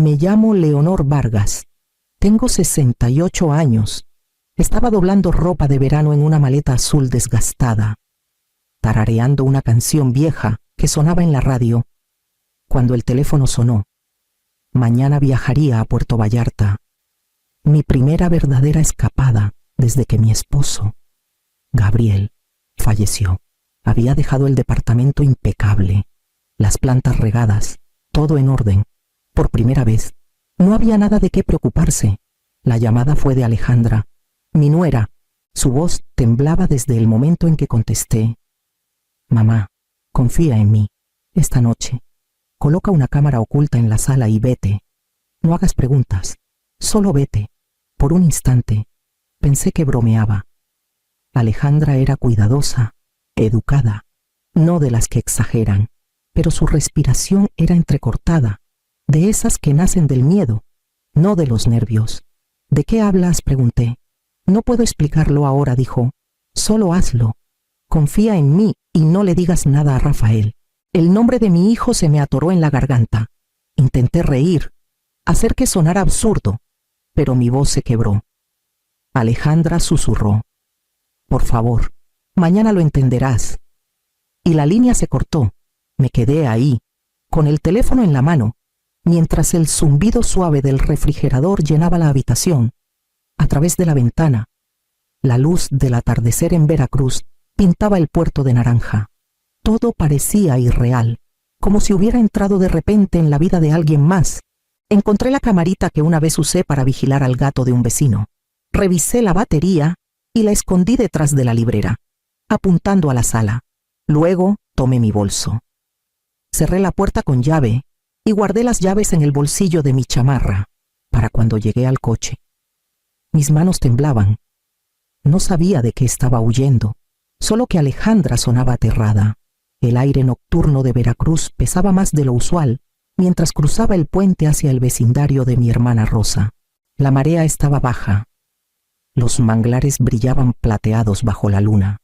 Me llamo Leonor Vargas. Tengo 68 años. Estaba doblando ropa de verano en una maleta azul desgastada, tarareando una canción vieja que sonaba en la radio, cuando el teléfono sonó. Mañana viajaría a Puerto Vallarta. Mi primera verdadera escapada desde que mi esposo, Gabriel, falleció. Había dejado el departamento impecable, las plantas regadas, todo en orden. Por primera vez, no había nada de qué preocuparse. La llamada fue de Alejandra, mi nuera. Su voz temblaba desde el momento en que contesté. Mamá, confía en mí. Esta noche, coloca una cámara oculta en la sala y vete. No hagas preguntas, solo vete. Por un instante, pensé que bromeaba. Alejandra era cuidadosa, educada, no de las que exageran, pero su respiración era entrecortada, de esas que nacen del miedo, no de los nervios. ¿De qué hablas?, pregunté. No puedo explicarlo ahora, dijo. Solo hazlo. Confía en mí y no le digas nada a Rafael. El nombre de mi hijo se me atoró en la garganta. Intenté reír, hacer que sonara absurdo, pero mi voz se quebró. Alejandra susurró. Por favor, mañana lo entenderás. Y la línea se cortó. Me quedé ahí, con el teléfono en la mano, mientras el zumbido suave del refrigerador llenaba la habitación. A través de la ventana, la luz del atardecer en Veracruz pintaba el puerto de naranja. Todo parecía irreal, como si hubiera entrado de repente en la vida de alguien más. Encontré la camarita que una vez usé para vigilar al gato de un vecino. Revisé la batería y la escondí detrás de la librera, apuntando a la sala. Luego tomé mi bolso. Cerré la puerta con llave y guardé las llaves en el bolsillo de mi chamarra para cuando llegué al coche. Mis manos temblaban. No sabía de qué estaba huyendo, solo que Alejandra sonaba aterrada. El aire nocturno de Veracruz pesaba más de lo usual mientras cruzaba el puente hacia el vecindario de mi hermana Rosa. La marea estaba baja. Los manglares brillaban plateados bajo la luna,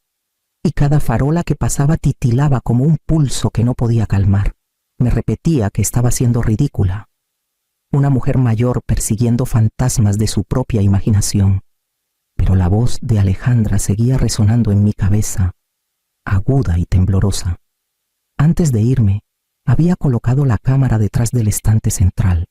y cada farola que pasaba titilaba como un pulso que no podía calmar. Me repetía que estaba siendo ridícula. Una mujer mayor persiguiendo fantasmas de su propia imaginación. Pero la voz de Alejandra seguía resonando en mi cabeza, aguda y temblorosa. Antes de irme, había colocado la cámara detrás del estante central,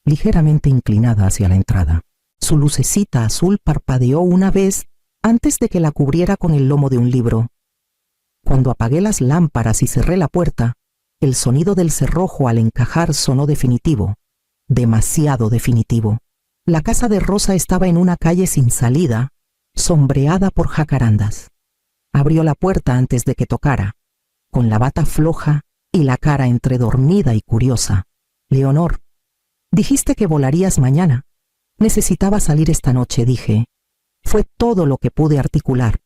ligeramente inclinada hacia la entrada. Su lucecita azul parpadeó una vez antes de que la cubriera con el lomo de un libro. Cuando apagué las lámparas y cerré la puerta, el sonido del cerrojo al encajar sonó definitivo, demasiado definitivo. La casa de Rosa estaba en una calle sin salida, sombreada por jacarandas. Abrió la puerta antes de que tocara, con la bata floja y la cara entre dormida y curiosa. Leonor, dijiste que volarías mañana. Necesitaba salir esta noche, dije. Fue todo lo que pude articular.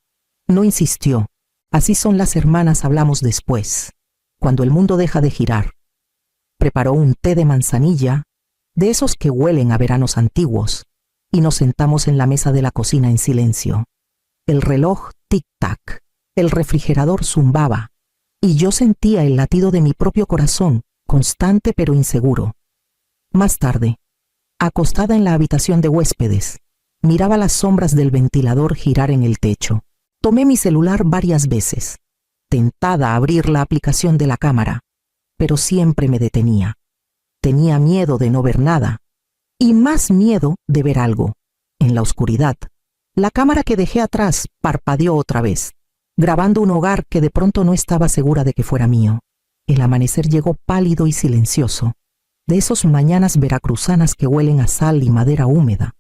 No insistió. Así son las hermanas, hablamos después, cuando el mundo deja de girar. Preparó un té de manzanilla, de esos que huelen a veranos antiguos, y nos sentamos en la mesa de la cocina en silencio. El reloj tic-tac, el refrigerador zumbaba, y yo sentía el latido de mi propio corazón, constante pero inseguro. Más tarde, acostada en la habitación de huéspedes, miraba las sombras del ventilador girar en el techo. Tomé mi celular varias veces, tentada a abrir la aplicación de la cámara, pero siempre me detenía. Tenía miedo de no ver nada, y más miedo de ver algo. En la oscuridad, la cámara que dejé atrás parpadeó otra vez, grabando un hogar que de pronto no estaba segura de que fuera mío. El amanecer llegó pálido y silencioso, de esos mañanas veracruzanas que huelen a sal y madera húmeda.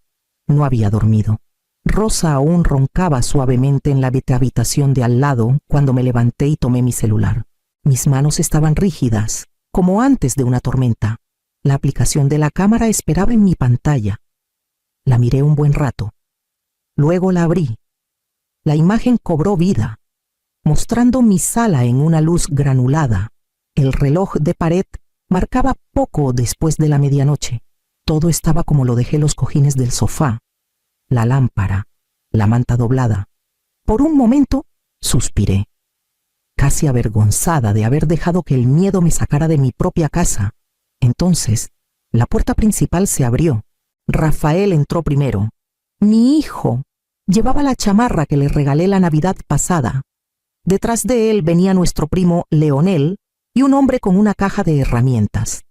No había dormido. Rosa aún roncaba suavemente en la habitación de al lado cuando me levanté y tomé mi celular. Mis manos estaban rígidas, como antes de una tormenta. La aplicación de la cámara esperaba en mi pantalla. La miré un buen rato. Luego la abrí. La imagen cobró vida, mostrando mi sala en una luz granulada. El reloj de pared marcaba poco después de la medianoche. Todo estaba como lo dejé los cojines del sofá, la lámpara, la manta doblada. Por un momento, suspiré, casi avergonzada de haber dejado que el miedo me sacara de mi propia casa. Entonces, La puerta principal se abrió. Rafael entró primero. Mi hijo llevaba la chamarra que le regalé la Navidad pasada. Detrás de él venía nuestro primo Leonel y un hombre con una caja de herramientas.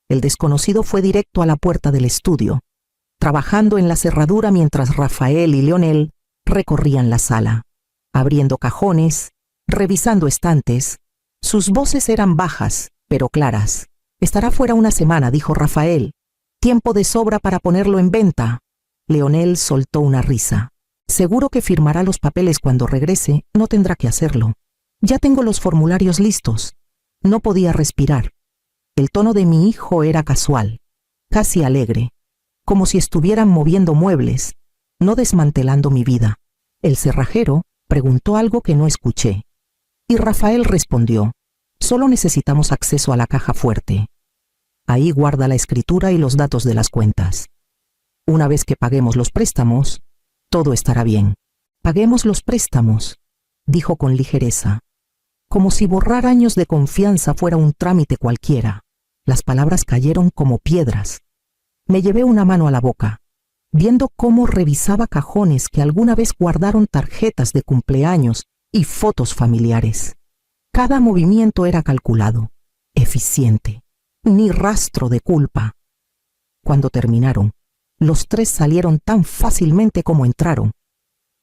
El desconocido fue directo a la puerta del estudio, trabajando en la cerradura mientras Rafael y Leonel recorrían la sala, abriendo cajones, revisando estantes. Sus voces eran bajas, pero claras. Estará fuera una semana, dijo Rafael. Tiempo de sobra para ponerlo en venta. Leonel soltó una risa. Seguro que firmará los papeles cuando regrese, no tendrá que hacerlo. Ya tengo los formularios listos. No podía respirar. El tono de mi hijo era casual, casi alegre, como si estuvieran moviendo muebles, no desmantelando mi vida. El cerrajero preguntó algo que no escuché. Y Rafael respondió: solo necesitamos acceso a la caja fuerte. Ahí guarda la escritura y los datos de las cuentas. Una vez que paguemos los préstamos, todo estará bien. Paguemos los préstamos, dijo con ligereza, como si borrar años de confianza fuera un trámite cualquiera. Las palabras cayeron como piedras. Me llevé una mano a la boca, viendo cómo revisaba cajones que alguna vez guardaron tarjetas de cumpleaños y fotos familiares. Cada movimiento era calculado, eficiente, ni rastro de culpa. Cuando terminaron, los tres salieron tan fácilmente como entraron,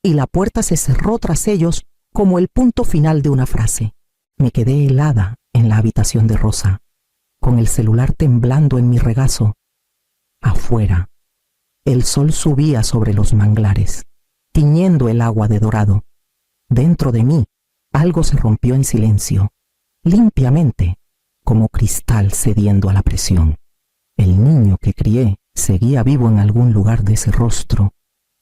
y la puerta se cerró tras ellos como el punto final de una frase. Me quedé helada en la habitación de Rosa, con el celular temblando en mi regazo. Afuera, el sol subía sobre los manglares, tiñendo el agua de dorado. Dentro de mí, algo se rompió en silencio, limpiamente, como cristal cediendo a la presión. El niño que crié seguía vivo en algún lugar de ese rostro,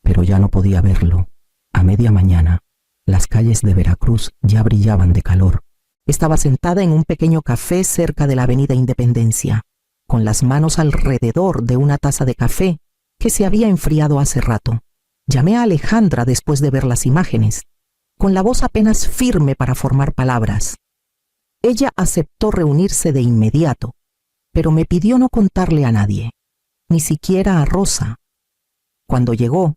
pero ya no podía verlo. A media mañana, las calles de Veracruz ya brillaban de calor. Estaba sentada en un pequeño café cerca de la Avenida Independencia, con las manos alrededor de una taza de café que se había enfriado hace rato. Llamé a Alejandra después de ver las imágenes, con la voz apenas firme para formar palabras. Ella aceptó reunirse de inmediato, pero me pidió no contarle a nadie, ni siquiera a Rosa. Cuando llegó,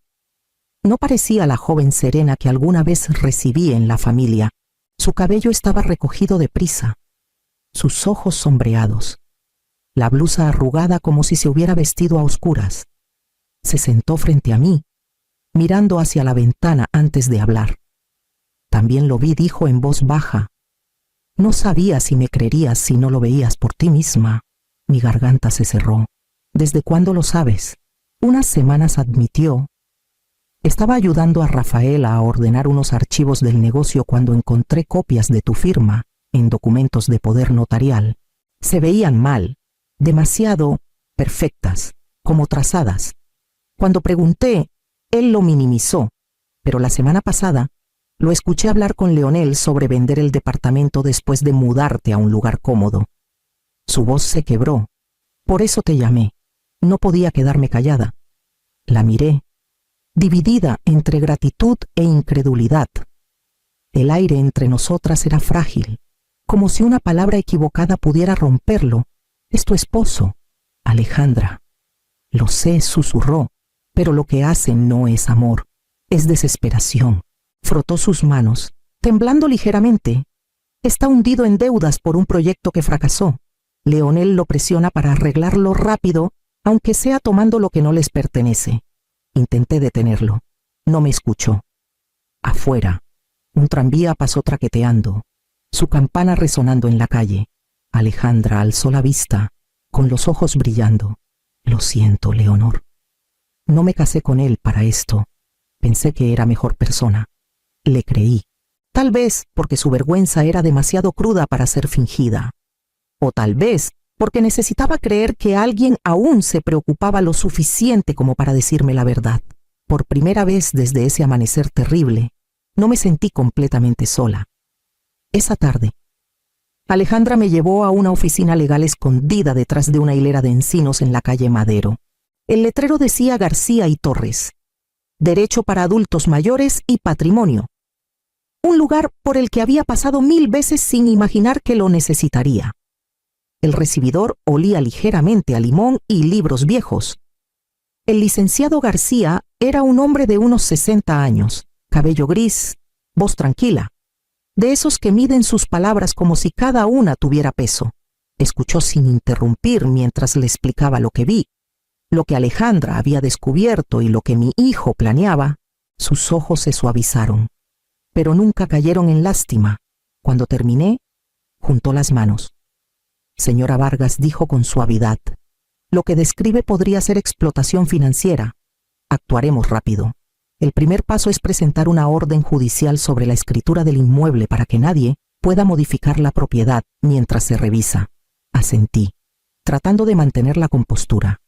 no parecía la joven serena que alguna vez recibí en la familia. Su cabello estaba recogido deprisa, sus ojos sombreados, la blusa arrugada como si se hubiera vestido a oscuras. Se sentó frente a mí, mirando hacia la ventana antes de hablar. También lo vi, dijo en voz baja. No sabía si me creerías si no lo veías por ti misma. Mi garganta se cerró. ¿Desde cuándo lo sabes? Unas semanas, admitió. Estaba ayudando a Rafael a ordenar unos archivos del negocio cuando encontré copias de tu firma en documentos de poder notarial. Se veían mal, demasiado perfectas, como trazadas. Cuando pregunté, él lo minimizó, pero la semana pasada lo escuché hablar con Leonel sobre vender el departamento después de mudarte a un lugar cómodo. Su voz se quebró. Por eso te llamé. No podía quedarme callada. La miré, dividida entre gratitud e incredulidad. El aire entre nosotras era frágil, como si una palabra equivocada pudiera romperlo. Es tu esposo, Alejandra. Lo sé, susurró, pero lo que hace no es amor, es desesperación. Frotó sus manos, temblando ligeramente. Está hundido en deudas por un proyecto que fracasó. Leonel lo presiona para arreglarlo rápido, aunque sea tomando lo que no les pertenece. Intenté detenerlo. No me escuchó. Afuera, un tranvía pasó traqueteando, su campana resonando en la calle. Alejandra alzó la vista, con los ojos brillando. Lo siento, Leonor. No me casé con él para esto. Pensé que era mejor persona. Le creí. Tal vez porque su vergüenza era demasiado cruda para ser fingida. O tal vez porque necesitaba creer que alguien aún se preocupaba lo suficiente como para decirme la verdad. Por primera vez desde ese amanecer terrible, no me sentí completamente sola. Esa tarde, Alejandra me llevó a una oficina legal escondida detrás de una hilera de encinos en la calle Madero. El letrero decía García y Torres, Derecho para adultos mayores y patrimonio. Un lugar por el que había pasado 1000 veces sin imaginar que lo necesitaría. El recibidor olía ligeramente a limón y libros viejos. El licenciado García era un hombre de unos 60 años, cabello gris, voz tranquila, de esos que miden sus palabras como si cada una tuviera peso. Escuchó sin interrumpir mientras le explicaba lo que vi, lo que Alejandra había descubierto y lo que mi hijo planeaba. Sus ojos se suavizaron, pero nunca cayeron en lástima. Cuando terminé, juntó las manos. Señora Vargas, dijo con suavidad, lo que describe podría ser explotación financiera. Actuaremos rápido. El primer paso es presentar una orden judicial sobre la escritura del inmueble para que nadie pueda modificar la propiedad mientras se revisa. Asentí, tratando de mantener la compostura.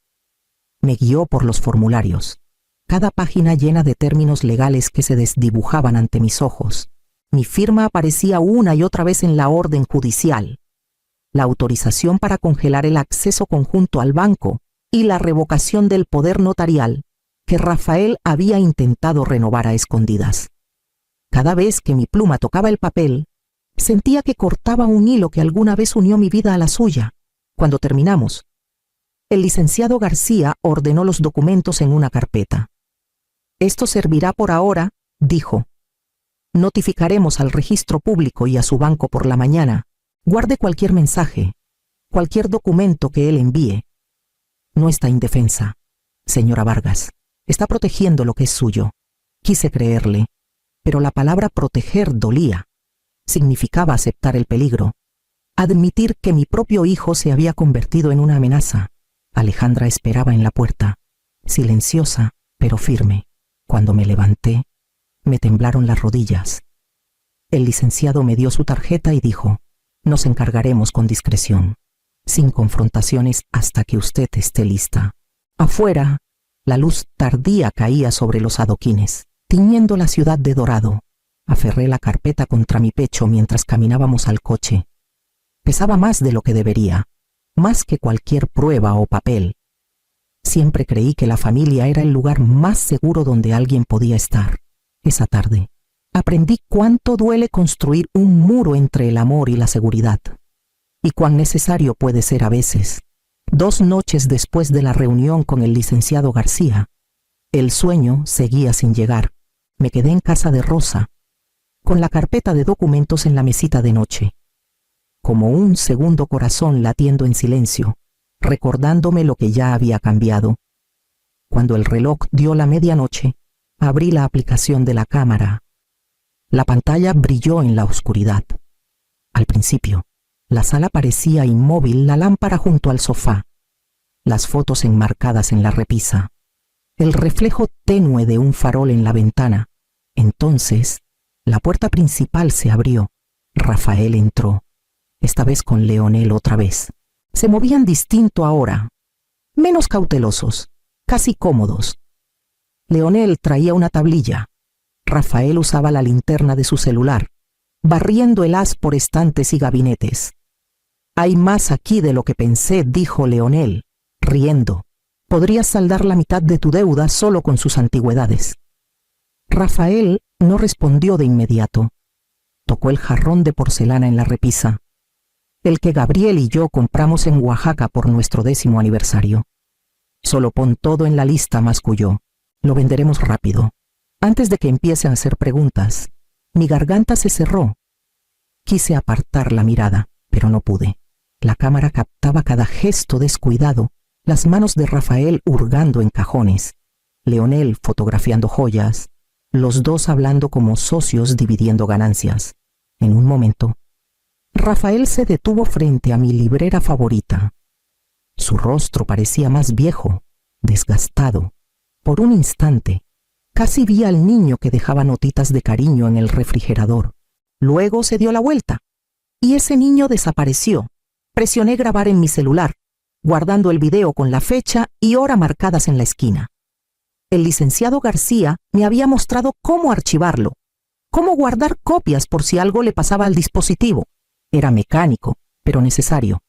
Me guió por los formularios, cada página llena de términos legales que se desdibujaban ante mis ojos. Mi firma aparecía una y otra vez en la orden judicial. La autorización para congelar el acceso conjunto al banco y la revocación del poder notarial que Rafael había intentado renovar a escondidas. Cada vez que mi pluma tocaba el papel, sentía que cortaba un hilo que alguna vez unió mi vida a la suya. Cuando terminamos, el licenciado García ordenó los documentos en una carpeta. Esto servirá por ahora, dijo. Notificaremos al registro público y a su banco por la mañana. Guarde cualquier mensaje, cualquier documento que él envíe. No está indefensa, señora Vargas. Está protegiendo lo que es suyo. Quise creerle, pero la palabra proteger dolía. Significaba aceptar el peligro, admitir que mi propio hijo se había convertido en una amenaza. Alejandra esperaba en la puerta, silenciosa pero firme. Cuando me levanté, me temblaron las rodillas. El licenciado me dio su tarjeta y dijo, nos encargaremos con discreción, sin confrontaciones hasta que usted esté lista. Afuera, la luz tardía caía sobre los adoquines, tiñendo la ciudad de dorado. Aferré la carpeta contra mi pecho mientras caminábamos al coche. Pesaba más de lo que debería, más que cualquier prueba o papel. Siempre creí que la familia era el lugar más seguro donde alguien podía estar. Esa tarde, aprendí cuánto duele construir un muro entre el amor y la seguridad, y cuán necesario puede ser a veces. 2 noches después de la reunión con el licenciado García, el sueño seguía sin llegar. Me quedé en casa de Rosa, con la carpeta de documentos en la mesita de noche, como un segundo corazón latiendo en silencio, recordándome lo que ya había cambiado. Cuando el reloj dio la medianoche, abrí la aplicación de la cámara. La pantalla brilló en la oscuridad. Al principio, la sala parecía inmóvil, la lámpara junto al sofá, las fotos enmarcadas en la repisa, el reflejo tenue de un farol en la ventana. Entonces, la puerta principal se abrió. Rafael entró, esta vez con Leonel otra vez. Se movían distinto ahora, menos cautelosos, casi cómodos. Leonel traía una tablilla. Rafael usaba la linterna de su celular, barriendo el haz por estantes y gabinetes. Hay más aquí de lo que pensé, dijo Leonel, riendo. Podrías saldar la mitad de tu deuda solo con sus antigüedades. Rafael no respondió de inmediato. Tocó el jarrón de porcelana en la repisa, el que Gabriel y yo compramos en Oaxaca por nuestro 10º aniversario. Solo pon todo en la lista, masculló. Lo venderemos rápido. Antes de que empiecen a hacer preguntas, mi garganta se cerró. Quise apartar la mirada, pero no pude. La cámara captaba cada gesto descuidado, las manos de Rafael hurgando en cajones, Leonel fotografiando joyas, los dos hablando como socios dividiendo ganancias. En un momento, Rafael se detuvo frente a mi librera favorita. Su rostro parecía más viejo, desgastado. Por un instante, casi vi al niño que dejaba notitas de cariño en el refrigerador. Luego se dio la vuelta, y ese niño desapareció. Presioné grabar en mi celular, guardando el video con la fecha y hora marcadas en la esquina. El licenciado García me había mostrado cómo archivarlo, cómo guardar copias por si algo le pasaba al dispositivo. Era mecánico, pero necesario.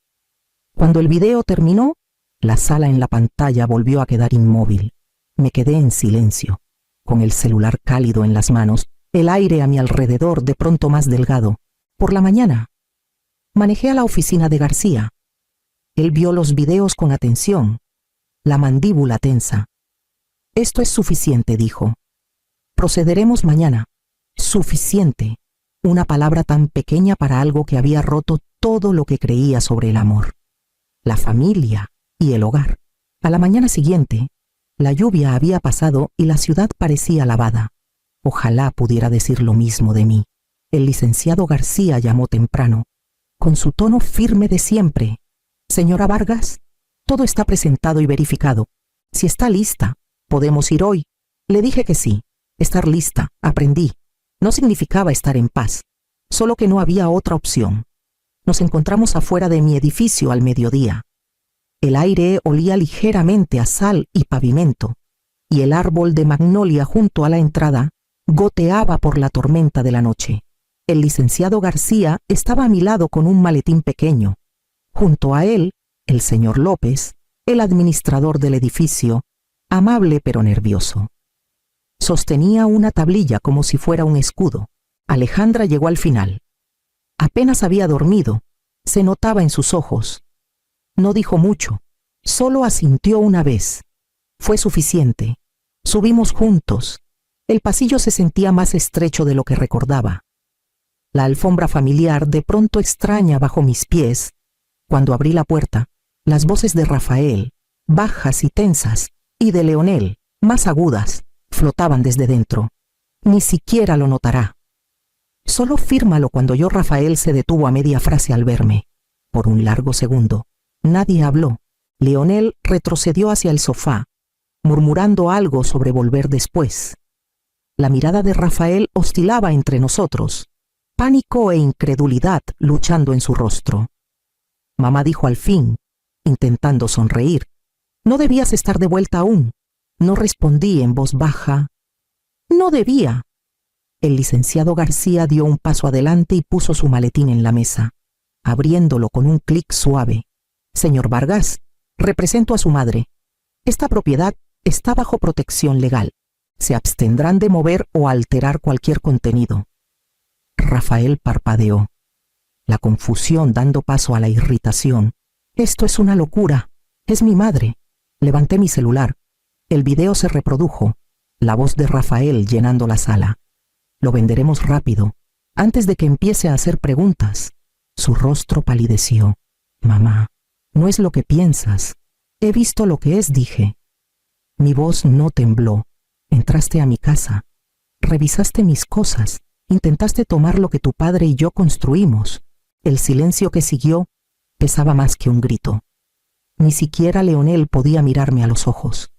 Cuando el video terminó, la sala en la pantalla volvió a quedar inmóvil. Me quedé en silencio, con el celular cálido en las manos, el aire a mi alrededor de pronto más delgado. Por la mañana, manejé a la oficina de García. Él vio los videos con atención, la mandíbula tensa. Esto es suficiente, dijo. Procederemos mañana. Suficiente. Una palabra tan pequeña para algo que había roto todo lo que creía sobre el amor, la familia y el hogar. A la mañana siguiente, la lluvia había pasado y la ciudad parecía lavada. Ojalá pudiera decir lo mismo de mí. El licenciado García llamó temprano, con su tono firme de siempre. Señora Vargas, todo está presentado y verificado. Si está lista, podemos ir hoy. Le dije que sí. Estar lista, aprendí. No significaba estar en paz, solo que no había otra opción. Nos encontramos afuera de mi edificio al mediodía. El aire olía ligeramente a sal y pavimento, y el árbol de magnolia junto a la entrada goteaba por la tormenta de la noche. El licenciado García estaba a mi lado con un maletín pequeño. Junto a él, el señor López, el administrador del edificio, amable pero nervioso. Sostenía una tablilla como si fuera un escudo. Alejandra llegó al final. Apenas había dormido, se notaba en sus ojos. No dijo mucho, solo asintió una vez. Fue suficiente. Subimos juntos. El pasillo se sentía más estrecho de lo que recordaba. La alfombra familiar de pronto extraña bajo mis pies. Cuando abrí la puerta, las voces de Rafael, bajas y tensas, y de Leonel, más agudas, flotaban desde dentro. Ni siquiera lo notará. Solo fírmalo. Cuando oyó Rafael se detuvo a media frase al verme. Por un largo segundo, nadie habló. Leonel retrocedió hacia el sofá, murmurando algo sobre volver después. La mirada de Rafael oscilaba entre nosotros, pánico e incredulidad luchando en su rostro. Mamá dijo al fin, intentando sonreír: «No debías estar de vuelta aún». No respondí en voz baja. «No debía». El licenciado García dio un paso adelante y puso su maletín en la mesa, abriéndolo con un clic suave. «Señor Vargas, represento a su madre. Esta propiedad está bajo protección legal. Se abstendrán de mover o alterar cualquier contenido». Rafael parpadeó, la confusión dando paso a la irritación. «Esto es una locura. Es mi madre». Levanté mi celular. El video se reprodujo, la voz de Rafael llenando la sala. «Lo venderemos rápido, antes de que empiece a hacer preguntas». Su rostro palideció. «Mamá, no es lo que piensas. He visto lo que es», dije. Mi voz no tembló. «Entraste a mi casa, revisaste mis cosas, intentaste tomar lo que tu padre y yo construimos». El silencio que siguió pesaba más que un grito. Ni siquiera Leonel podía mirarme a los ojos.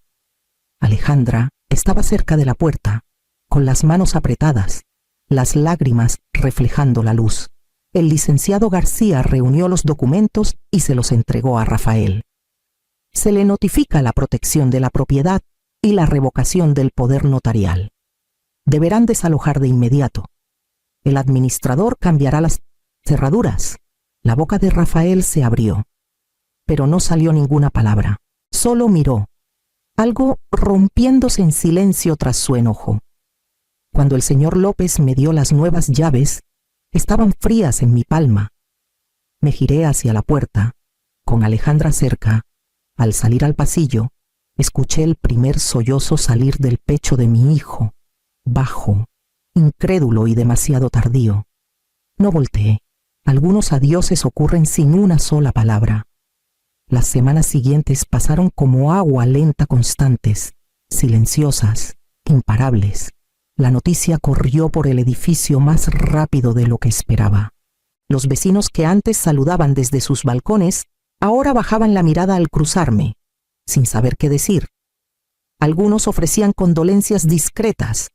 Alejandra estaba cerca de la puerta, con las manos apretadas, las lágrimas reflejando la luz. El licenciado García reunió los documentos y se los entregó a Rafael. Se le notifica la protección de la propiedad y la revocación del poder notarial. Deberán desalojar de inmediato. El administrador cambiará las cerraduras. La boca de Rafael se abrió, pero no salió ninguna palabra. Solo miró, algo rompiéndose en silencio tras su enojo. Cuando el señor López me dio las nuevas llaves, estaban frías en mi palma. Me giré hacia la puerta, con Alejandra cerca. Al salir al pasillo, escuché el primer sollozo salir del pecho de mi hijo, bajo, incrédulo y demasiado tardío. No volteé. Algunos adioses ocurren sin una sola palabra. Las semanas siguientes pasaron como agua lenta, constantes, silenciosas, imparables. La noticia corrió por el edificio más rápido de lo que esperaba. Los vecinos que antes saludaban desde sus balcones, ahora bajaban la mirada al cruzarme, sin saber qué decir. Algunos ofrecían condolencias discretas,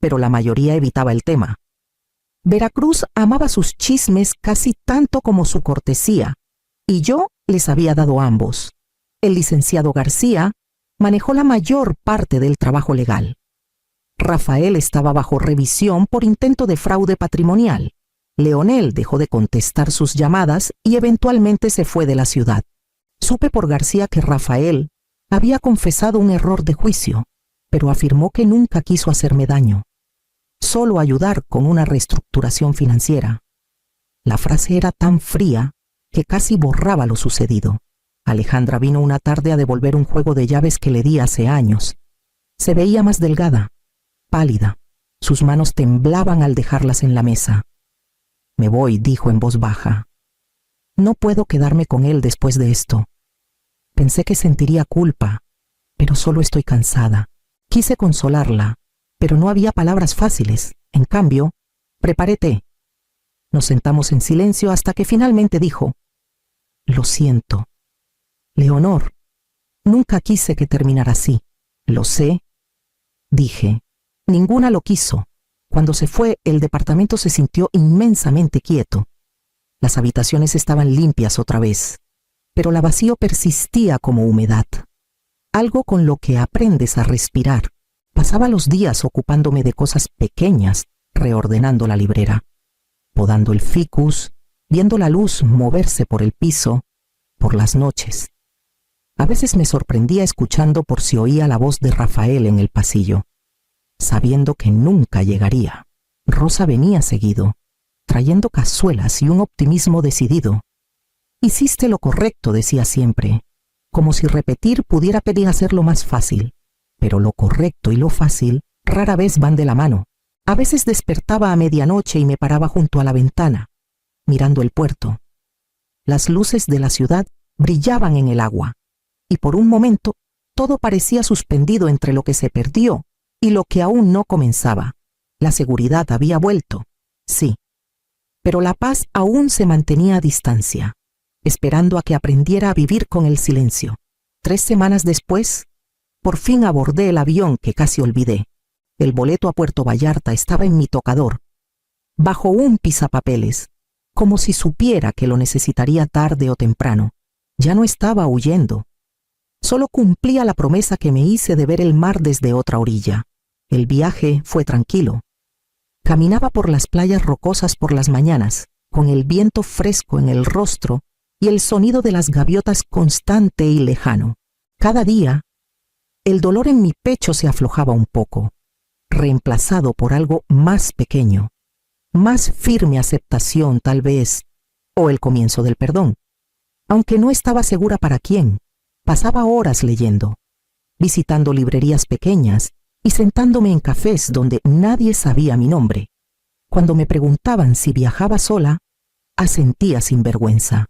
pero la mayoría evitaba el tema. Veracruz amaba sus chismes casi tanto como su cortesía, y yo les había dado ambos. El licenciado García manejó la mayor parte del trabajo legal. Rafael estaba bajo revisión por intento de fraude patrimonial. Leonel dejó de contestar sus llamadas y eventualmente se fue de la ciudad. Supe por García que Rafael había confesado un error de juicio, pero afirmó que nunca quiso hacerme daño, solo ayudar con una reestructuración financiera. La frase era tan fría que casi borraba lo sucedido. Alejandra vino una tarde a devolver un juego de llaves que le di hace años. Se veía más delgada, pálida. Sus manos temblaban al dejarlas en la mesa. «Me voy», dijo en voz baja. «No puedo quedarme con él después de esto. Pensé que sentiría culpa, pero solo estoy cansada». Quise consolarla, pero no había palabras fáciles. En cambio, preparé té. Nos sentamos en silencio hasta que finalmente dijo: «Lo siento. Leonor, nunca quise que terminara así». «Lo sé», dije. «Ninguna lo quiso». Cuando se fue, el departamento se sintió inmensamente quieto. Las habitaciones estaban limpias otra vez, pero la vacío persistía como humedad, algo con lo que aprendes a respirar. Pasaba los días ocupándome de cosas pequeñas, reordenando la librera, podando el ficus, viendo la luz moverse por el piso, por las noches. A veces me sorprendía escuchando por si oía la voz de Rafael en el pasillo, sabiendo que nunca llegaría. Rosa venía seguido, trayendo cazuelas y un optimismo decidido. «Hiciste lo correcto», decía siempre, como si repetir pudiera pedir hacerlo más fácil. Pero lo correcto y lo fácil rara vez van de la mano. A veces despertaba a medianoche y me paraba junto a la ventana, mirando el puerto. Las luces de la ciudad brillaban en el agua, y por un momento todo parecía suspendido entre lo que se perdió y lo que aún no comenzaba. La seguridad había vuelto, sí, pero la paz aún se mantenía a distancia, esperando a que aprendiera a vivir con el silencio. 3 semanas después, por fin abordé el avión que casi olvidé. El boleto a Puerto Vallarta estaba en mi tocador, bajo un pisapapeles, como si supiera que lo necesitaría tarde o temprano. Ya no estaba huyendo. Solo cumplía la promesa que me hice de ver el mar desde otra orilla. El viaje fue tranquilo. Caminaba por las playas rocosas por las mañanas, con el viento fresco en el rostro y el sonido de las gaviotas constante y lejano. Cada día, el dolor en mi pecho se aflojaba un poco, reemplazado por algo más pequeño, más firme aceptación tal vez, o el comienzo del perdón. Aunque no estaba segura para quién, pasaba horas leyendo, visitando librerías pequeñas y sentándome en cafés donde nadie sabía mi nombre. Cuando me preguntaban si viajaba sola, asentía sin vergüenza.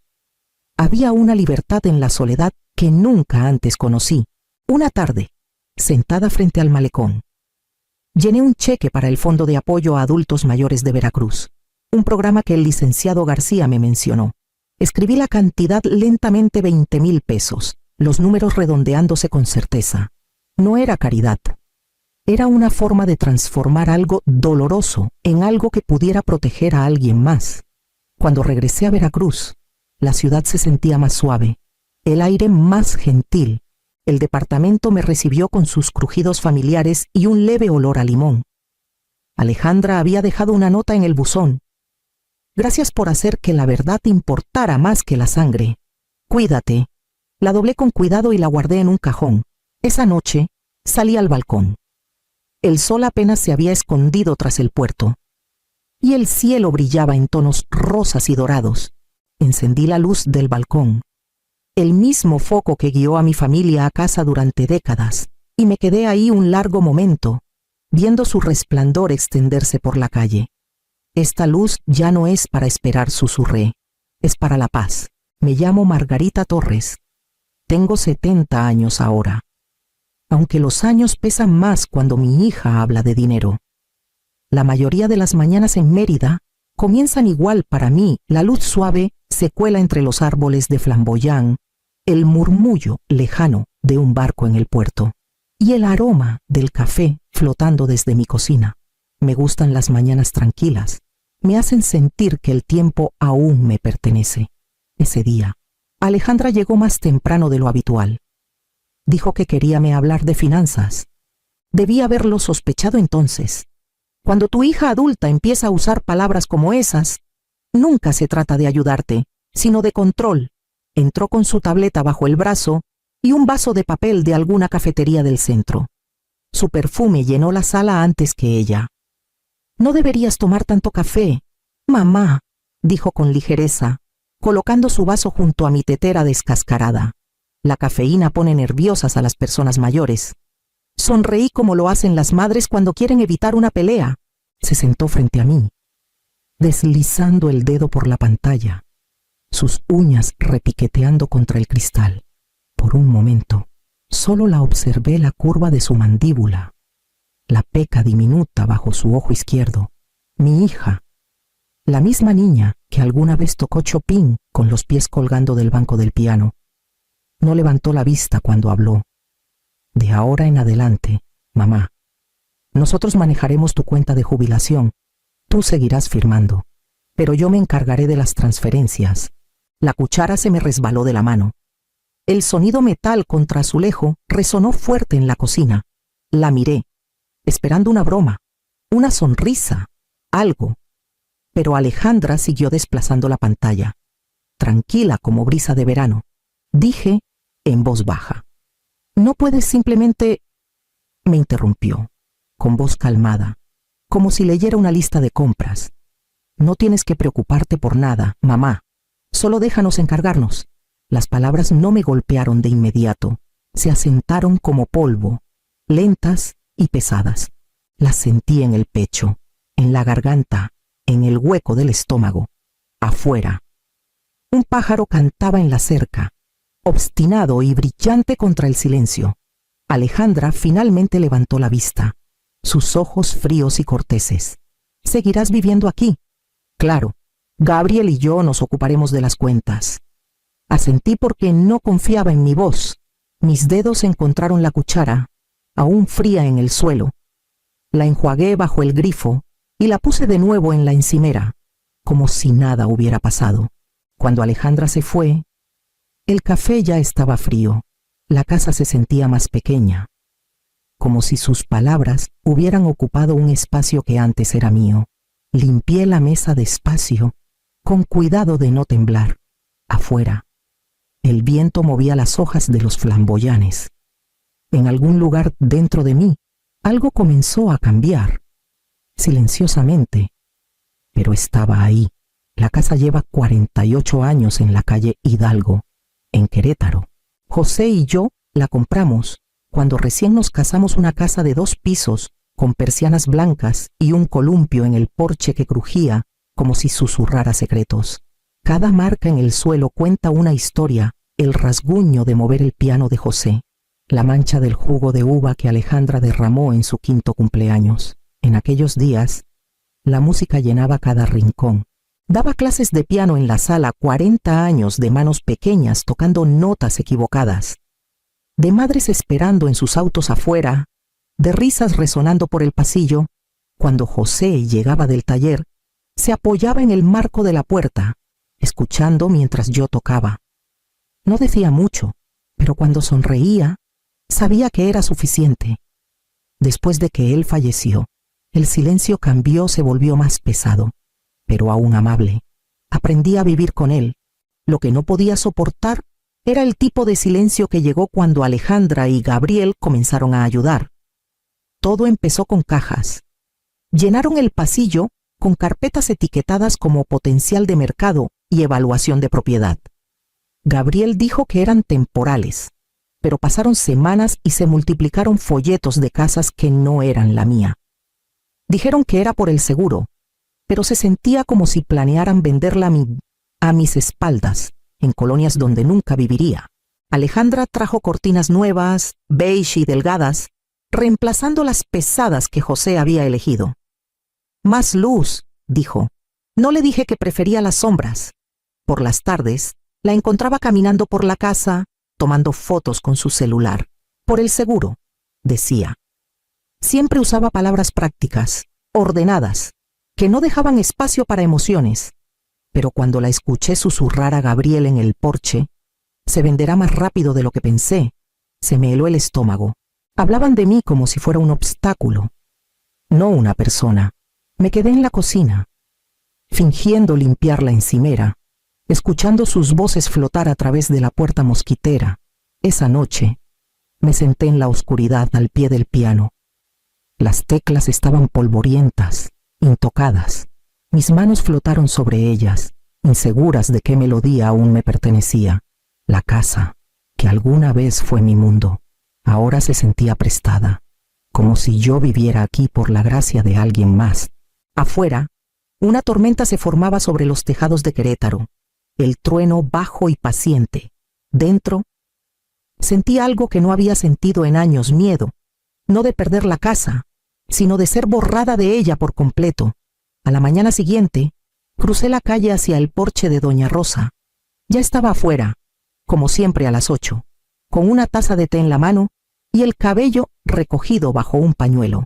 Había una libertad en la soledad que nunca antes conocí. Una tarde, sentada frente al malecón, llené un cheque para el Fondo de Apoyo a Adultos Mayores de Veracruz, un programa que el licenciado García me mencionó. Escribí la cantidad lentamente: 20,000 pesos, los números redondeándose con certeza. No era caridad. Era una forma de transformar algo doloroso en algo que pudiera proteger a alguien más. Cuando regresé a Veracruz, la ciudad se sentía más suave, el aire más gentil. El departamento me recibió con sus crujidos familiares y un leve olor a limón. Alejandra había dejado una nota en el buzón. «Gracias por hacer que la verdad importara más que la sangre. Cuídate». La doblé con cuidado y la guardé en un cajón. Esa noche salí al balcón. El sol apenas se había escondido tras el puerto, y el cielo brillaba en tonos rosas y dorados. Encendí la luz del balcón, el mismo foco que guió a mi familia a casa durante décadas, y me quedé ahí un largo momento, viendo su resplandor extenderse por la calle. «Esta luz ya no es para esperar», susurré, «es para la paz. Me llamo Margarita Torres. Tengo 70 años ahora. Aunque los años pesan más cuando mi hija habla de dinero. La mayoría de las mañanas en Mérida comienzan igual para mí. La luz suave se cuela entre los árboles de flamboyán, el murmullo lejano de un barco en el puerto y el aroma del café flotando desde mi cocina. Me gustan las mañanas tranquilas. Me hacen sentir que el tiempo aún me pertenece. Ese día, Alejandra llegó más temprano de lo habitual. Dijo que queríame hablar de finanzas. Debí haberlo sospechado entonces. Cuando tu hija adulta empieza a usar palabras como esas, nunca se trata de ayudarte, sino de control. Entró con su tableta bajo el brazo y un vaso de papel de alguna cafetería del centro. Su perfume llenó la sala antes que ella. «No deberías tomar tanto café, mamá», dijo con ligereza, colocando su vaso junto a mi tetera descascarada. La cafeína pone nerviosas a las personas mayores. Sonreí como lo hacen las madres cuando quieren evitar una pelea. Se sentó frente a mí, deslizando el dedo por la pantalla, sus uñas repiqueteando contra el cristal. Por un momento, solo la observé la curva de su mandíbula, la peca diminuta bajo su ojo izquierdo. Mi hija, la misma niña que alguna vez tocó Chopin con los pies colgando del banco del piano. No levantó la vista cuando habló. De ahora en adelante, mamá, nosotros manejaremos tu cuenta de jubilación. Tú seguirás firmando, pero yo me encargaré de las transferencias. La cuchara se me resbaló de la mano. El sonido metal contra azulejo resonó fuerte en la cocina. La miré, esperando una broma, una sonrisa, algo. Pero Alejandra siguió desplazando la pantalla, tranquila como brisa de verano. Dije en voz baja: «No puedes simplemente…». Me interrumpió, con voz calmada, como si leyera una lista de compras. «No tienes que preocuparte por nada, mamá. Solo déjanos encargarnos». Las palabras no me golpearon de inmediato. Se asentaron como polvo, lentas y pesadas. Las sentí en el pecho, en la garganta, en el hueco del estómago, afuera. Un pájaro cantaba en la cerca, obstinado y brillante contra el silencio. Alejandra finalmente levantó la vista, sus ojos fríos y corteses. «¿Seguirás viviendo aquí?» «Claro, Gabriel y yo nos ocuparemos de las cuentas». Asentí porque no confiaba en mi voz. Mis dedos encontraron la cuchara, aún fría en el suelo. La enjuagué bajo el grifo y la puse de nuevo en la encimera, como si nada hubiera pasado. Cuando Alejandra se fue, el café ya estaba frío. La casa se sentía más pequeña, como si sus palabras hubieran ocupado un espacio que antes era mío. Limpié la mesa despacio, con cuidado de no temblar. Afuera, el viento movía las hojas de los flamboyanes. En algún lugar dentro de mí, algo comenzó a cambiar, silenciosamente, pero estaba ahí. La casa lleva 48 años en la calle Hidalgo, en Querétaro. José y yo la compramos cuando recién nos casamos, una casa de 2 pisos, con persianas blancas y un columpio en el porche que crujía como si susurrara secretos. Cada marca en el suelo cuenta una historia: el rasguño de mover el piano de José, la mancha del jugo de uva que Alejandra derramó en su 5º cumpleaños. En aquellos días, la música llenaba cada rincón. Daba clases de piano en la sala, 40 años de manos pequeñas tocando notas equivocadas, de madres esperando en sus autos afuera, de risas resonando por el pasillo. Cuando José llegaba del taller, se apoyaba en el marco de la puerta, escuchando mientras yo tocaba. No decía mucho, pero cuando sonreía, sabía que era suficiente. Después de que él falleció, el silencio cambió, se volvió más pesado, pero aún amable. Aprendí a vivir con él. Lo que no podía soportar era el tipo de silencio que llegó cuando Alejandra y Gabriel comenzaron a ayudar. Todo empezó con cajas. Llenaron el pasillo con carpetas etiquetadas como potencial de mercado y evaluación de propiedad. Gabriel dijo que eran temporales, pero pasaron semanas y se multiplicaron folletos de casas que no eran la mía. Dijeron que era por el seguro, pero se sentía como si planearan venderla a mis espaldas, en colonias donde nunca viviría. Alejandra trajo cortinas nuevas, beige y delgadas, reemplazando las pesadas que José había elegido. «Más luz», dijo. No le dije que prefería las sombras. Por las tardes, la encontraba caminando por la casa, tomando fotos con su celular. «Por el seguro», decía. Siempre usaba palabras prácticas, ordenadas, que no dejaban espacio para emociones. Pero cuando la escuché susurrar a Gabriel en el porche, «Se venderá más rápido de lo que pensé», se me heló el estómago. Hablaban de mí como si fuera un obstáculo, no una persona. Me quedé en la cocina, fingiendo limpiar la encimera, escuchando sus voces flotar a través de la puerta mosquitera. Esa noche, me senté en la oscuridad al pie del piano. Las teclas estaban polvorientas, intocadas. Mis manos flotaron sobre ellas, inseguras de qué melodía aún me pertenecía. La casa, que alguna vez fue mi mundo, ahora se sentía prestada, como si yo viviera aquí por la gracia de alguien más. Afuera, una tormenta se formaba sobre los tejados de Querétaro, el trueno bajo y paciente. Dentro, sentí algo que no había sentido en años: miedo, no de perder la casa, sino de ser borrada de ella por completo. A la mañana siguiente, crucé la calle hacia el porche de doña Rosa. Ya estaba afuera, como siempre a las 8, con una taza de té en la mano y el cabello recogido bajo un pañuelo.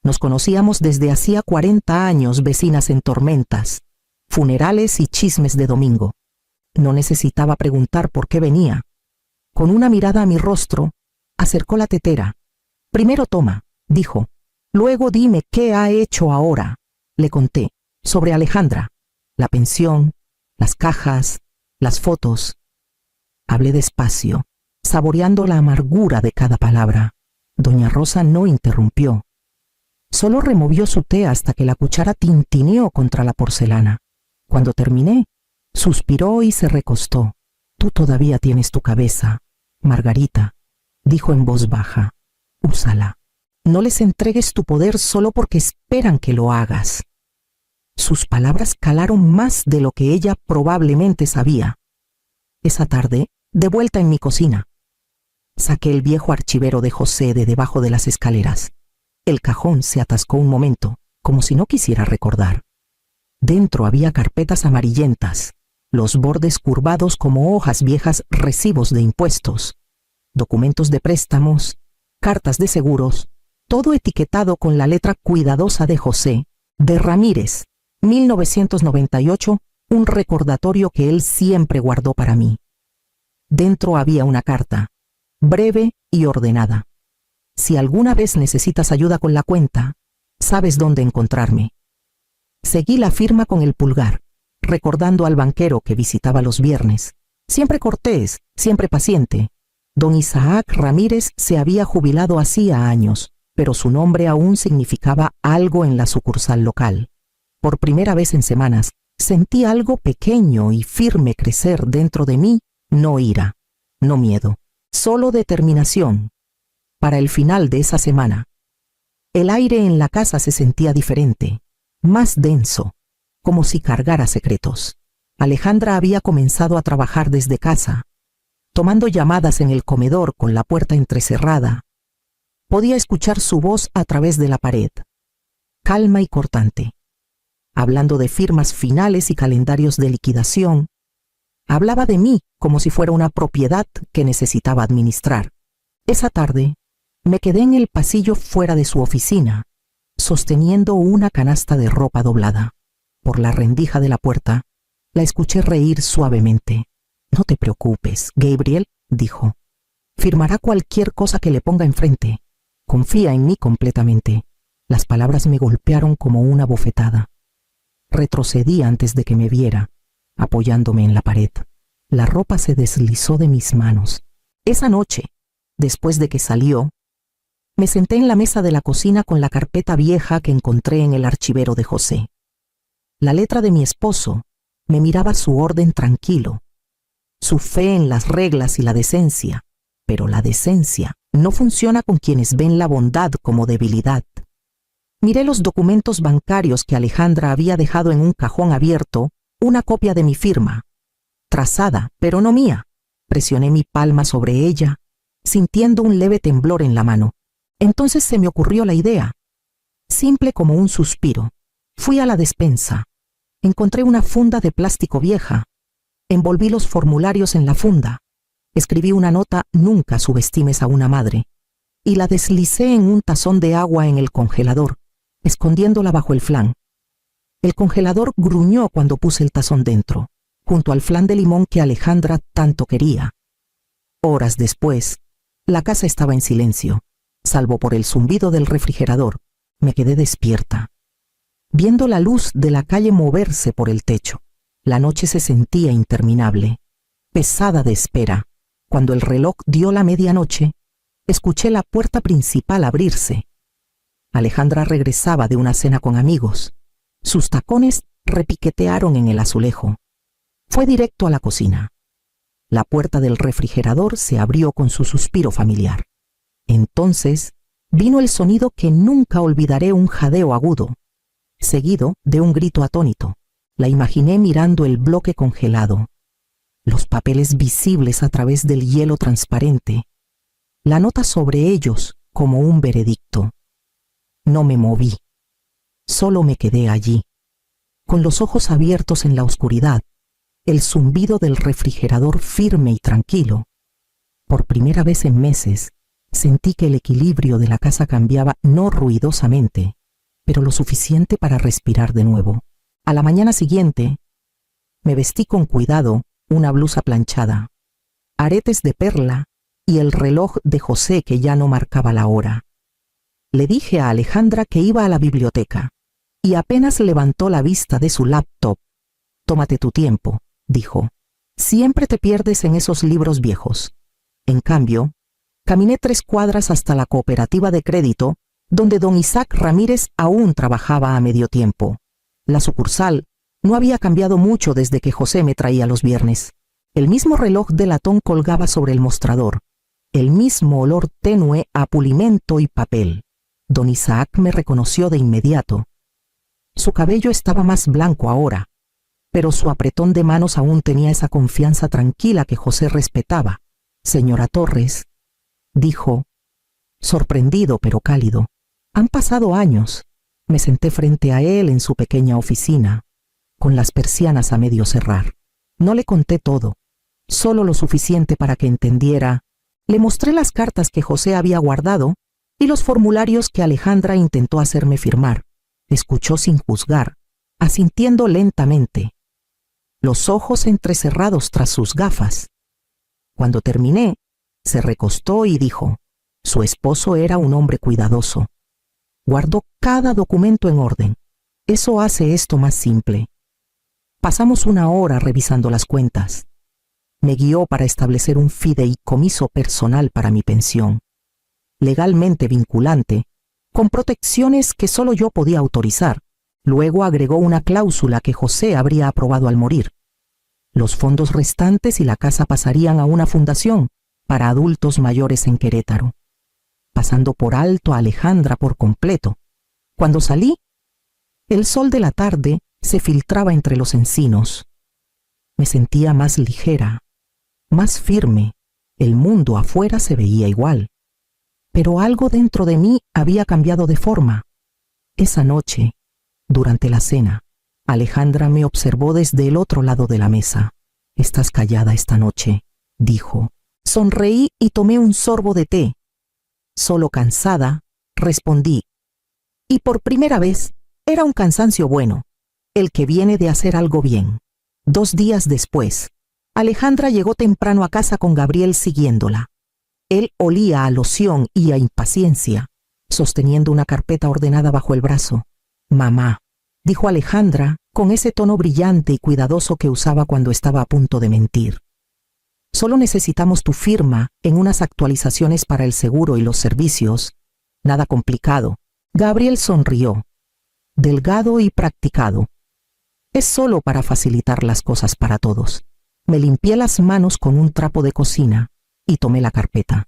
Nos conocíamos desde hacía 40 años, vecinas en tormentas, funerales y chismes de domingo. No necesitaba preguntar por qué venía. Con una mirada a mi rostro, acercó la tetera. «Primero toma», dijo. «Luego dime qué ha hecho ahora». Le conté sobre Alejandra, la pensión, las cajas, las fotos. Hablé despacio, saboreando la amargura de cada palabra. Doña Rosa no interrumpió. Solo removió su té hasta que la cuchara tintineó contra la porcelana. Cuando terminé, suspiró y se recostó. «Tú todavía tienes tu cabeza, Margarita», dijo en voz baja. «Úsala. No les entregues tu poder solo porque esperan que lo hagas». Sus palabras calaron más de lo que ella probablemente sabía. Esa tarde, de vuelta en mi cocina, saqué el viejo archivero de José de debajo de las escaleras. El cajón se atascó un momento, como si no quisiera recordar. Dentro había carpetas amarillentas, los bordes curvados como hojas viejas, recibos de impuestos, documentos de préstamos, cartas de seguros, todo etiquetado con la letra cuidadosa de José, de Ramírez, 1998, un recordatorio que él siempre guardó para mí. Dentro había una carta, breve y ordenada. «Si alguna vez necesitas ayuda con la cuenta, sabes dónde encontrarme». Seguí la firma con el pulgar, recordando al banquero que visitaba los viernes. Siempre cortés, siempre paciente. Don Isaac Ramírez se había jubilado hacía años, pero su nombre aún significaba algo en la sucursal local. Por primera vez en semanas, sentí algo pequeño y firme crecer dentro de mí, no ira, no miedo, solo determinación. Para el final de esa semana, el aire en la casa se sentía diferente, más denso, como si cargara secretos. Alejandra había comenzado a trabajar desde casa, tomando llamadas en el comedor con la puerta entrecerrada. Podía escuchar su voz a través de la pared, calma y cortante, hablando de firmas finales y calendarios de liquidación. Hablaba de mí como si fuera una propiedad que necesitaba administrar. Esa tarde, me quedé en el pasillo fuera de su oficina, sosteniendo una canasta de ropa doblada. Por la rendija de la puerta, la escuché reír suavemente. «No te preocupes, Gabriel», dijo. «Firmará cualquier cosa que le ponga enfrente. Confía en mí completamente». Las palabras me golpearon como una bofetada. Retrocedí antes de que me viera, apoyándome en la pared. La ropa se deslizó de mis manos. Esa noche, después de que salió, me senté en la mesa de la cocina con la carpeta vieja que encontré en el archivero de José. La letra de mi esposo me miraba su orden tranquilo, su fe en las reglas y la decencia, pero la decencia no funciona con quienes ven la bondad como debilidad. Miré los documentos bancarios que Alejandra había dejado en un cajón abierto, una copia de mi firma, trazada, pero no mía. Presioné mi palma sobre ella, sintiendo un leve temblor en la mano. Entonces se me ocurrió la idea, simple como un suspiro. Fui a la despensa. Encontré una funda de plástico vieja. Envolví los formularios en la funda. Escribí una nota: «Nunca subestimes a una madre», y la deslicé en un tazón de agua en el congelador, escondiéndola bajo el flan. El congelador gruñó cuando puse el tazón dentro, junto al flan de limón que Alejandra tanto quería. Horas después, la casa estaba en silencio, salvo por el zumbido del refrigerador. Me quedé despierta, viendo la luz de la calle moverse por el techo. La noche se sentía interminable, pesada de espera. Cuando el reloj dio la medianoche, escuché la puerta principal abrirse. Alejandra regresaba de una cena con amigos. Sus tacones repiquetearon en el azulejo. Fue directo a la cocina. La puerta del refrigerador se abrió con su suspiro familiar. Entonces vino el sonido que nunca olvidaré, un jadeo agudo, seguido de un grito atónito. La imaginé mirando el bloque congelado, los papeles visibles a través del hielo transparente, la nota sobre ellos como un veredicto. No me moví, solo me quedé allí, con los ojos abiertos en la oscuridad, el zumbido del refrigerador firme y tranquilo. Por primera vez en meses, sentí que el equilibrio de la casa cambiaba, no ruidosamente, pero lo suficiente para respirar de nuevo. A la mañana siguiente, me vestí con cuidado, una blusa planchada, aretes de perla y el reloj de José que ya no marcaba la hora. Le dije a Alejandra que iba a la biblioteca, y apenas levantó la vista de su laptop. «Tómate tu tiempo», dijo. «Siempre te pierdes en esos libros viejos». En cambio, caminé 3 cuadras hasta la cooperativa de crédito, donde don Isaac Ramírez aún trabajaba a medio tiempo. La sucursal no había cambiado mucho desde que José me traía los viernes. El mismo reloj de latón colgaba sobre el mostrador, el mismo olor tenue a pulimento y papel. Don Isaac me reconoció de inmediato. Su cabello estaba más blanco ahora, pero su apretón de manos aún tenía esa confianza tranquila que José respetaba. «Señora Torres», dijo, sorprendido pero cálido. «Han pasado años». Me senté frente a él en su pequeña oficina, con las persianas a medio cerrar. No le conté todo, solo lo suficiente para que entendiera. Le mostré las cartas que José había guardado y los formularios que Alejandra intentó hacerme firmar. Escuchó sin juzgar, asintiendo lentamente, los ojos entrecerrados tras sus gafas. Cuando terminé, se recostó y dijo: «Su esposo era un hombre cuidadoso. Guardó cada documento en orden. Eso hace esto más simple». Pasamos 1 hora revisando las cuentas. Me guió para establecer un fideicomiso personal para mi pensión, legalmente vinculante, con protecciones que solo yo podía autorizar. Luego agregó una cláusula que José habría aprobado al morir. Los fondos restantes y la casa pasarían a una fundación para adultos mayores en Querétaro, pasando por alto a Alejandra por completo. Cuando salí, el sol de la tarde se filtraba entre los encinos. Me sentía más ligera, más firme. El mundo afuera se veía igual, pero algo dentro de mí había cambiado de forma. Esa noche, durante la cena, Alejandra me observó desde el otro lado de la mesa. «Estás callada esta noche», dijo. Sonreí y tomé un sorbo de té. Solo cansada, respondí. Y por primera vez, era un cansancio bueno, el que viene de hacer algo bien. 2 días después, Alejandra llegó temprano a casa con Gabriel siguiéndola. Él olía a loción y a impaciencia, sosteniendo una carpeta ordenada bajo el brazo. «Mamá», dijo Alejandra con ese tono brillante y cuidadoso que usaba cuando estaba a punto de mentir. «Solo necesitamos tu firma en unas actualizaciones para el seguro y los servicios. Nada complicado». Gabriel sonrió, delgado y practicado. «Es solo para facilitar las cosas para todos». Me limpié las manos con un trapo de cocina y tomé la carpeta.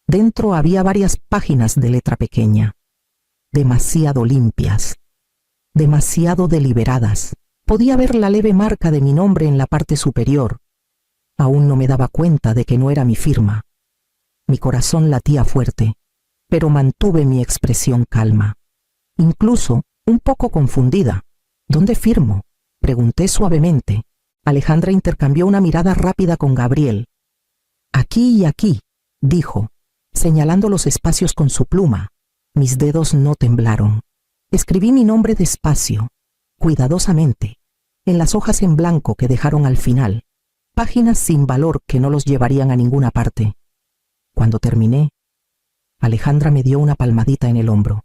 Dentro había varias páginas de letra pequeña, demasiado limpias, demasiado deliberadas. Podía ver la leve marca de mi nombre en la parte superior. Aún no me daba cuenta de que no era mi firma. Mi corazón latía fuerte, pero mantuve mi expresión calma, incluso un poco confundida. «¿Dónde firmo?», pregunté suavemente. Alejandra intercambió una mirada rápida con Gabriel. «Aquí y aquí», dijo, señalando los espacios con su pluma. Mis dedos no temblaron. Escribí mi nombre despacio, cuidadosamente, en las hojas en blanco que dejaron al final, páginas sin valor que no los llevarían a ninguna parte. Cuando terminé, Alejandra me dio una palmadita en el hombro.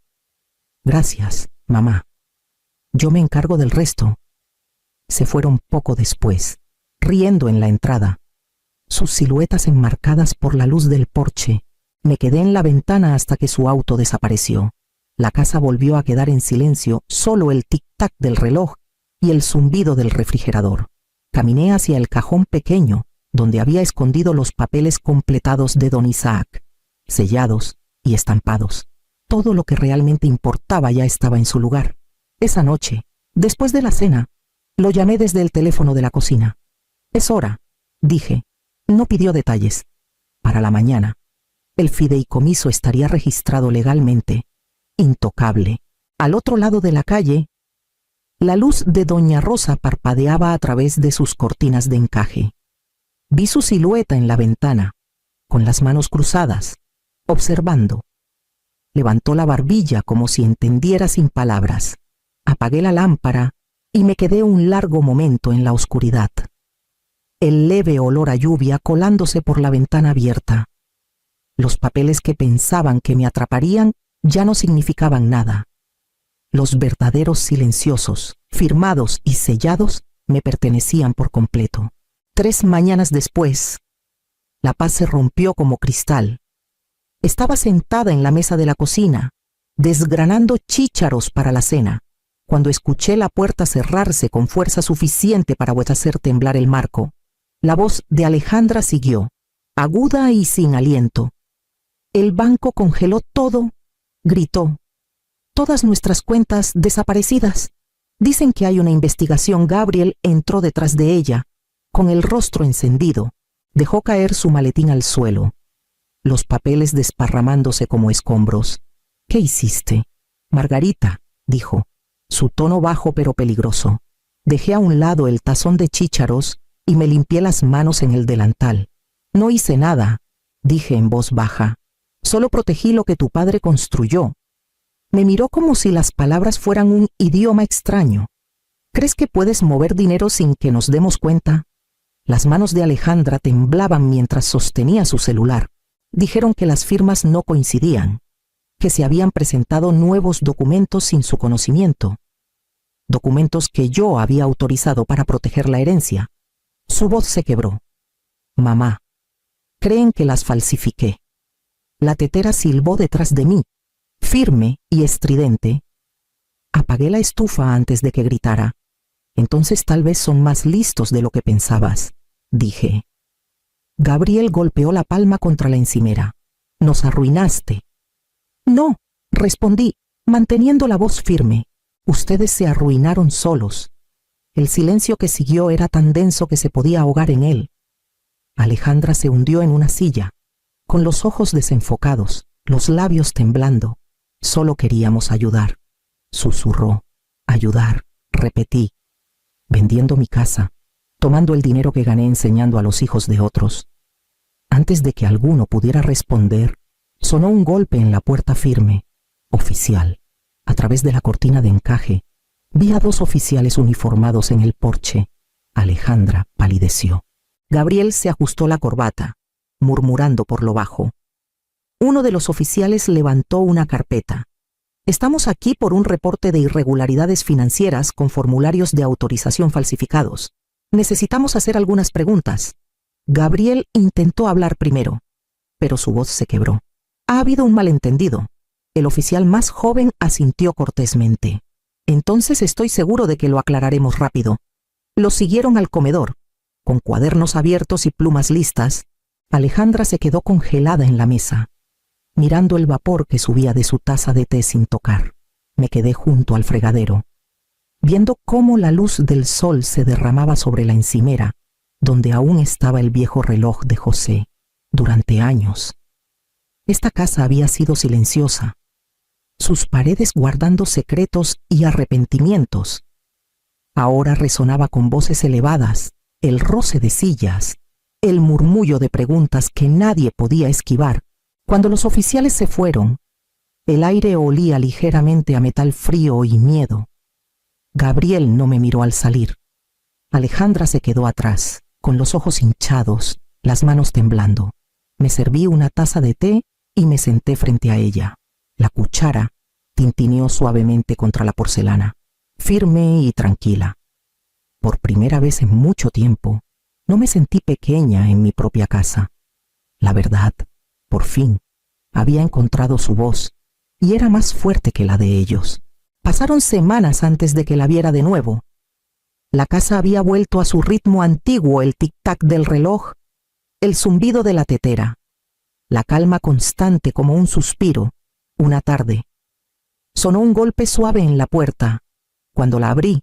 «Gracias, mamá. Yo me encargo del resto». Se fueron poco después, riendo en la entrada, sus siluetas enmarcadas por la luz del porche. Me quedé en la ventana hasta que su auto desapareció. La casa volvió a quedar en silencio, solo el tic-tac del reloj y el zumbido del refrigerador. Caminé hacia el cajón pequeño, donde había escondido los papeles completados de don Isaac, sellados y estampados. Todo lo que realmente importaba ya estaba en su lugar. Esa noche, después de la cena, lo llamé desde el teléfono de la cocina. «Es hora», dije. No pidió detalles. Para la mañana, el fideicomiso estaría registrado legalmente, intocable. Al otro lado de la calle, la luz de doña Rosa parpadeaba a través de sus cortinas de encaje. Vi su silueta en la ventana, con las manos cruzadas, observando. Levantó la barbilla como si entendiera sin palabras. Apagué la lámpara y me quedé un largo momento en la oscuridad. El leve olor a lluvia colándose por la ventana abierta. Los papeles que pensaban que me atraparían ya no significaban nada. Los verdaderos silenciosos, firmados y sellados, me pertenecían por completo. 3 mañanas después, la paz se rompió como cristal. Estaba sentada en la mesa de la cocina, desgranando chícharos para la cena, cuando escuché la puerta cerrarse con fuerza suficiente para hacer temblar el marco. La voz de Alejandra siguió, aguda y sin aliento. «El banco congeló todo», gritó. «Todas nuestras cuentas desaparecidas. Dicen que hay una investigación». Gabriel entró detrás de ella, con el rostro encendido. Dejó caer su maletín al suelo, los papeles desparramándose como escombros. «¿Qué hiciste?» «Margarita», dijo, su tono bajo pero peligroso. Dejé a un lado el tazón de chícharos y me limpié las manos en el delantal. «No hice nada», dije en voz baja. «Solo protegí lo que tu padre construyó». Me miró como si las palabras fueran un idioma extraño. «¿Crees que puedes mover dinero sin que nos demos cuenta?» Las manos de Alejandra temblaban mientras sostenía su celular. Dijeron que las firmas no coincidían, que se habían presentado nuevos documentos sin su conocimiento. Documentos que yo había autorizado para proteger la herencia. Su voz se quebró. «Mamá, creen que las falsifiqué». La tetera silbó detrás de mí, firme y estridente. Apagué la estufa antes de que gritara. «Entonces tal vez son más listos de lo que pensabas», dije. Gabriel golpeó la palma contra la encimera. «Nos arruinaste». «No», respondí, manteniendo la voz firme. «Ustedes se arruinaron solos». El silencio que siguió era tan denso que se podía ahogar en él. Alejandra se hundió en una silla, con los ojos desenfocados, los labios temblando. «Solo queríamos ayudar», susurró. «Ayudar», repetí. «Vendiendo mi casa, tomando el dinero que gané enseñando a los hijos de otros». Antes de que alguno pudiera responder, sonó un golpe en la puerta firme, oficial. A través de la cortina de encaje, vi a 2 oficiales uniformados en el porche. Alejandra palideció. Gabriel se ajustó la corbata, murmurando por lo bajo. Uno de los oficiales levantó una carpeta. «Estamos aquí por un reporte de irregularidades financieras con formularios de autorización falsificados. Necesitamos hacer algunas preguntas». Gabriel intentó hablar primero, pero su voz se quebró. «Ha habido un malentendido». El oficial más joven asintió cortésmente. «Entonces estoy seguro de que lo aclararemos rápido». Lo siguieron al comedor. Con cuadernos abiertos y plumas listas, Alejandra se quedó congelada en la mesa, mirando el vapor que subía de su taza de té sin tocar. Me quedé junto al fregadero, viendo cómo la luz del sol se derramaba sobre la encimera, donde aún estaba el viejo reloj de José. Durante años, esta casa había sido silenciosa, sus paredes guardando secretos y arrepentimientos. Ahora resonaba con voces elevadas, el roce de sillas, el murmullo de preguntas que nadie podía esquivar. Cuando los oficiales se fueron, el aire olía ligeramente a metal frío y miedo. Gabriel no me miró al salir. Alejandra se quedó atrás, con los ojos hinchados, las manos temblando. Me serví una taza de té y me senté frente a ella. La cuchara tintineó suavemente contra la porcelana, firme y tranquila. Por primera vez en mucho tiempo, no me sentí pequeña en mi propia casa. La verdad, por fin, había encontrado su voz y era más fuerte que la de ellos. Pasaron semanas antes de que la viera de nuevo. La casa había vuelto a su ritmo antiguo, el tic-tac del reloj, el zumbido de la tetera, la calma constante como un suspiro. Una tarde, sonó un golpe suave en la puerta. Cuando la abrí,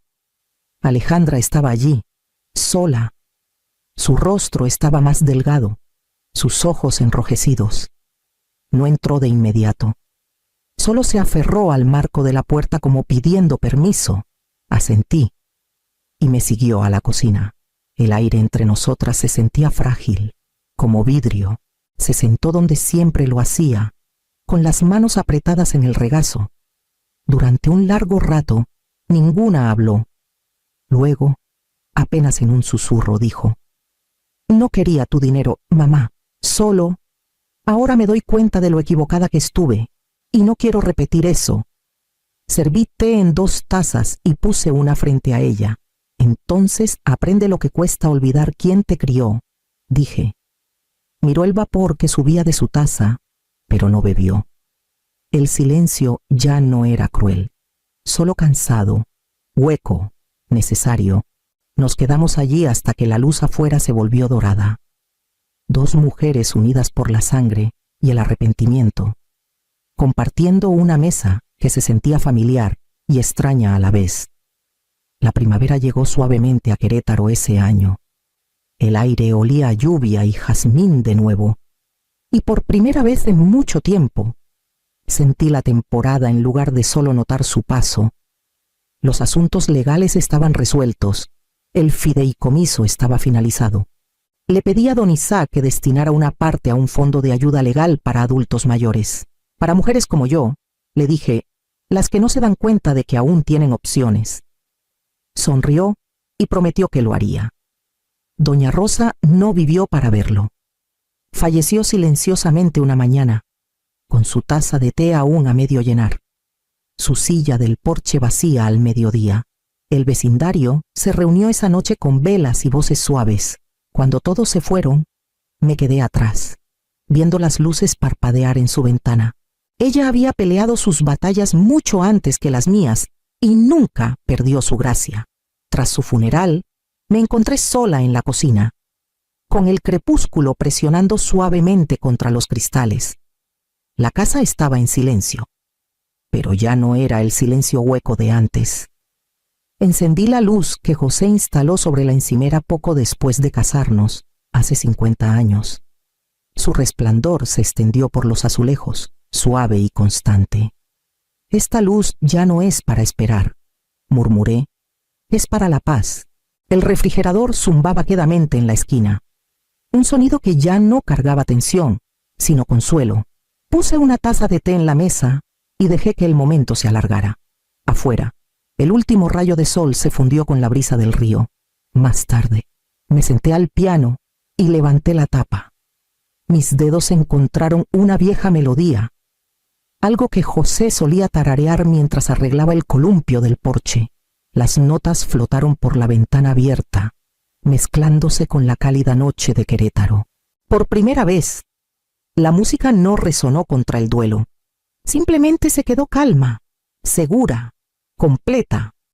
Alejandra estaba allí, sola. Su rostro estaba más delgado, sus ojos enrojecidos. No entró de inmediato. Solo se aferró al marco de la puerta como pidiendo permiso. Asentí y me siguió a la cocina. El aire entre nosotras se sentía frágil, como vidrio. Se sentó donde siempre lo hacía, con las manos apretadas en el regazo. Durante un largo rato, ninguna habló. Luego, apenas en un susurro, dijo: «No quería tu dinero, mamá. Solo, ahora me doy cuenta de lo equivocada que estuve, y no quiero repetir eso». Serví té en 2 tazas y puse una frente a ella. «Entonces aprende lo que cuesta olvidar quién te crió», dije. Miró el vapor que subía de su taza, pero no bebió. El silencio ya no era cruel, solo cansado, hueco, necesario. Nos quedamos allí hasta que la luz afuera se volvió dorada. 2 mujeres unidas por la sangre y el arrepentimiento, compartiendo una mesa que se sentía familiar y extraña a la vez. La primavera llegó suavemente a Querétaro ese año. El aire olía a lluvia y jazmín de nuevo, y por primera vez en mucho tiempo sentí la temporada en lugar de solo notar su paso. Los asuntos legales estaban resueltos, el fideicomiso estaba finalizado. Le pedí a don Isaac que destinara una parte a un fondo de ayuda legal para adultos mayores. Para mujeres como yo, le dije, las que no se dan cuenta de que aún tienen opciones. Sonrió y prometió que lo haría. Doña Rosa no vivió para verlo. Falleció silenciosamente una mañana, con su taza de té aún a medio llenar, su silla del porche vacía al mediodía. El vecindario se reunió esa noche con velas y voces suaves. Cuando todos se fueron, me quedé atrás, viendo las luces parpadear en su ventana. Ella había peleado sus batallas mucho antes que las mías y nunca perdió su gracia. Tras su funeral, me encontré sola en la cocina, con el crepúsculo presionando suavemente contra los cristales. La casa estaba en silencio, pero ya no era el silencio hueco de antes. Encendí la luz que José instaló sobre la encimera poco después de casarnos, hace 50 años. Su resplandor se extendió por los azulejos, suave y constante. «Esta luz ya no es para esperar», murmuré. «Es para la paz». El refrigerador zumbaba quedamente en la esquina. Un sonido que ya no cargaba tensión, sino consuelo. Puse una taza de té en la mesa y dejé que el momento se alargara. Afuera, el último rayo de sol se fundió con la brisa del río. Más tarde, me senté al piano y levanté la tapa. Mis dedos encontraron una vieja melodía, algo que José solía tararear mientras arreglaba el columpio del porche. Las notas flotaron por la ventana abierta, mezclándose con la cálida noche de Querétaro. Por primera vez, la música no resonó contra el duelo. Simplemente se quedó calma, segura, completa.